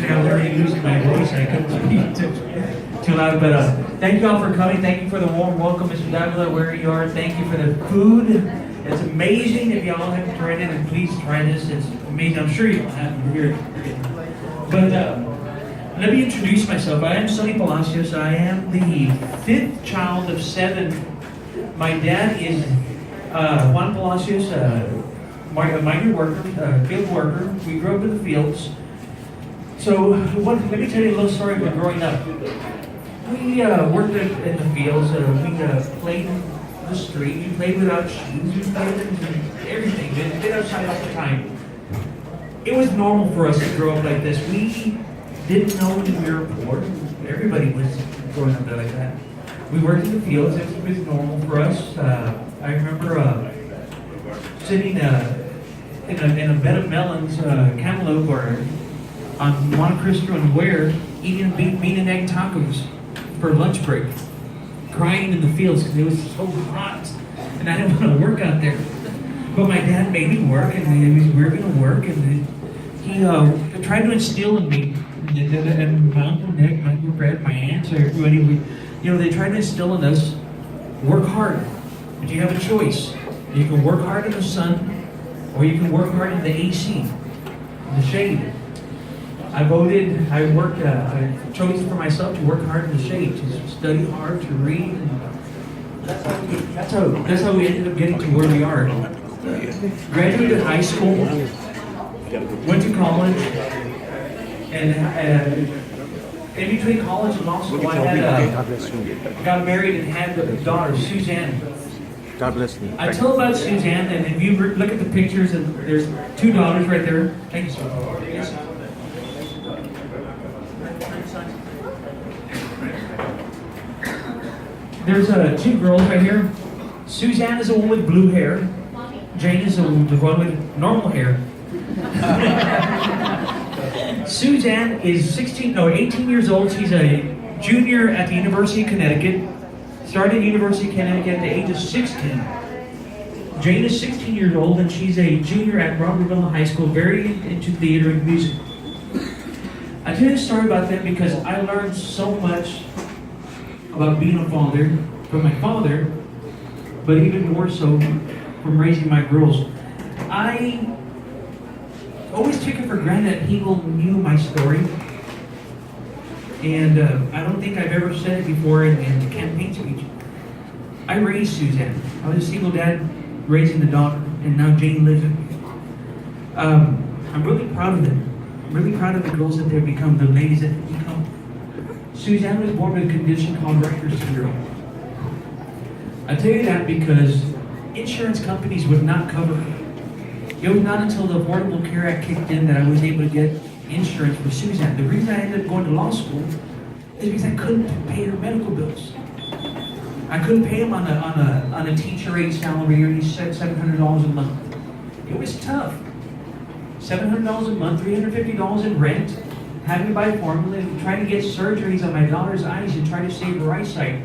I was already losing my voice. I couldn't speak too loud. But thank you all for coming. Thank you for the warm welcome, Mr. Dávila, where you are. Thank you for the food. It's amazing. If y'all haven't tried it, and please try this. It's amazing. I'm sure you have. Here. But let me introduce myself. I am Sonny Palacios. I am the fifth child of 7. My dad is Juan Palacios, migrant worker, field worker. We grew up in the fields. So let me tell you a little story about growing up. We worked in the fields. We played in the street. We played without shoes. We played in everything. We did outside all the time. It was normal for us to grow up like this. We didn't know that we were poor. Everybody was growing up like that. We worked in the fields. It was normal for us. I remember sitting in a bed of melons, cantaloupe, or on Monte Cristo and Ware, eating bean and egg tacos for lunch break, crying in the fields because it was so hot, and I didn't want to work out there. But my dad made me work, and we were going to work, and he tried to instill in me, and my uncle Nick, my uncle Brad, my aunts, everybody, they tried to instill in us, work hard. But you have a choice. You can work hard in the sun, or you can work hard in the AC, in the shade. I chose for myself to work hard in the shade, to study hard, to read. And that's how we ended up getting to where we are. Graduated high school, went to college, and in between college and law school, I got married and had a daughter, Suzanne. God bless you. I tell about Suzanne, and if you look at the pictures, and there's 2 daughters right there. Thank you, sir. Yes. There's 2 girls right here. Suzanne is the one with blue hair. Jane is the one with normal hair. Suzanne is 18 years old. She's a junior at the University of Connecticut. Started at University of Connecticut at the age of 16. Jane is 16 years old, and she's a junior at Robertville High School, very into theater and music. I tell you a story about them because I learned so much about being a father from my father, but even more so from raising my girls. I always took it for granted that people knew my story. And I don't think I've ever said it before in the campaign speech. I raised Suzanne. I was a single dad raising the daughter, and now Jane lives with me. I'm really proud of them. I'm really proud of the girls that they've become, the ladies that they've become. Suzanne was born with a condition called Ricker's syndrome. I tell you that because insurance companies would not cover her. It was not until the Affordable Care Act kicked in that I was able to get insurance for Suzanne. The reason I ended up going to law school is because I couldn't pay her medical bills. I couldn't pay them on a teacher aide salary, or he said $700 a month. It was tough. $700 a month, $350 in rent, having to buy formula, trying to get surgeries on my daughter's eyes and try to save her eyesight.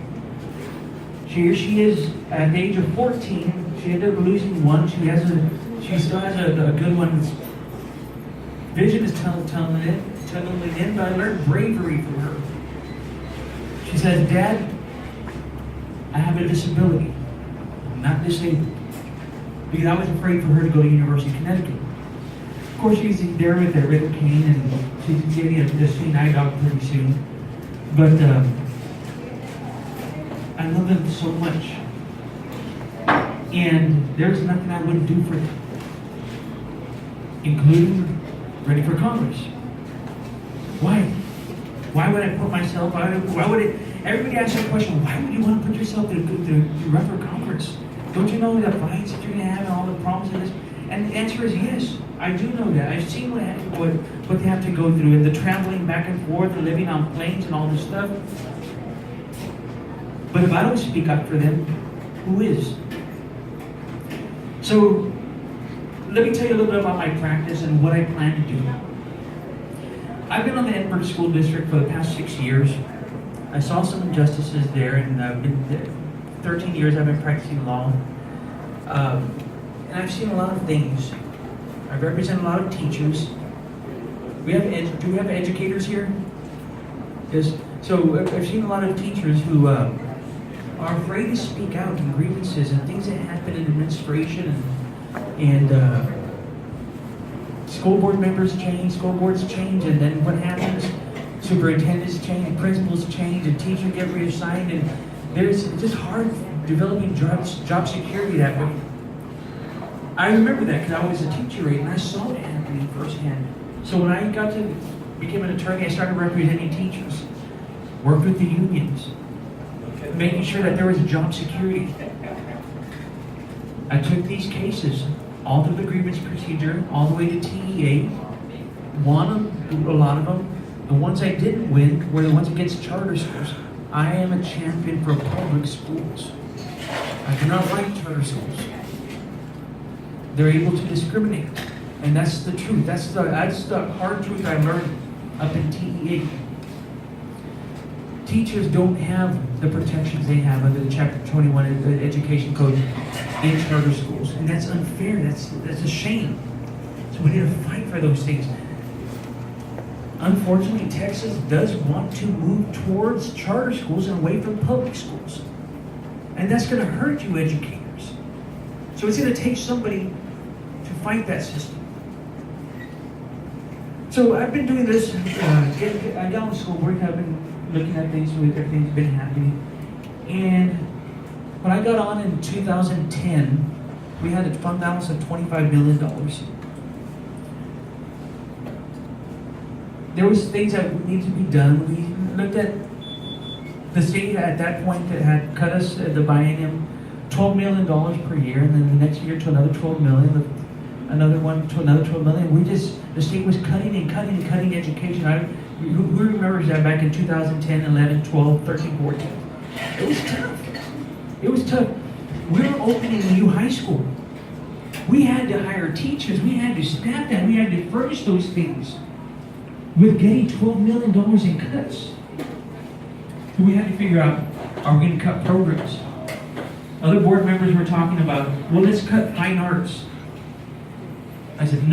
Here she is at the age of 14. She ended up losing one. She still has a good one. Vision is tunnelling in, but I learned bravery from her. She says, "Dad, I have a disability. I'm not disabled." Because I was afraid for her to go to University of Connecticut. Of course, she's there with their little cane, and she's getting a seeing eye doctor pretty soon. But I love them so much. And there's nothing I wouldn't do for them, including running for Congress. Why? Why would I put myself, why would it, everybody asks the question, why would you want to put yourself to run for Congress? Don't you know the fights that you're going to have and all the problems of this? And the answer is yes, I do know that. I've seen what they have to go through, and the traveling back and forth and living on planes and all this stuff. But if I don't speak up for them, who is? So, let me tell you a little bit about my practice and what I plan to do. I've been on the Edinburgh School District for the past 6 years. I saw some injustices there, and I've been 13 years I've been practicing law. And I've seen a lot of things. I represent a lot of teachers. Do we have educators here? Yes. So I've seen a lot of teachers who are afraid to speak out in grievances and things that happen in administration and school board members change, school boards change, and then what happens? Superintendents change, principals change, and teachers get reassigned, and it's just hard developing job security that way. I remember that because I was a teacher, and I saw it happening firsthand. So when I became an attorney, I started representing teachers, worked with the unions, making sure that there was job security. I took these cases all through the grievance procedure, all the way to TEA, won a lot of them. The ones I didn't win were the ones against charter schools. I am a champion for public schools. I do not like charter schools. They're able to discriminate. And that's the truth. That's the hard truth I learned up in TEA. Teachers don't have the protections they have under the Chapter 21 of the Education Code in charter schools. And that's unfair. That's a shame. So we need to fight for those things. Unfortunately, Texas does want to move towards charter schools and away from public schools. And that's going to hurt you educators. So it's going to take somebody to fight that system. So I've been doing this, I got on school work, I've been looking at things, everything's been happening. And when I got on in 2010, we had a fund balance of $25 million. There was things that needed to be done. We looked at the state at that point that had cut us at the biennium $12 million per year, and then the next year to another $12 million, another one to another $12 million. The state was cutting and cutting and cutting education. Who remembers that back in 2010, 11, 12, 13, 14? It was tough. It was tough. We were opening a new high school. We had to hire teachers. We had to staff that. We had to furnish those things. With getting $12 million in cuts. So we had to figure out, are we going to cut programs? Other board members were talking about, well, let's cut fine arts. I said, no.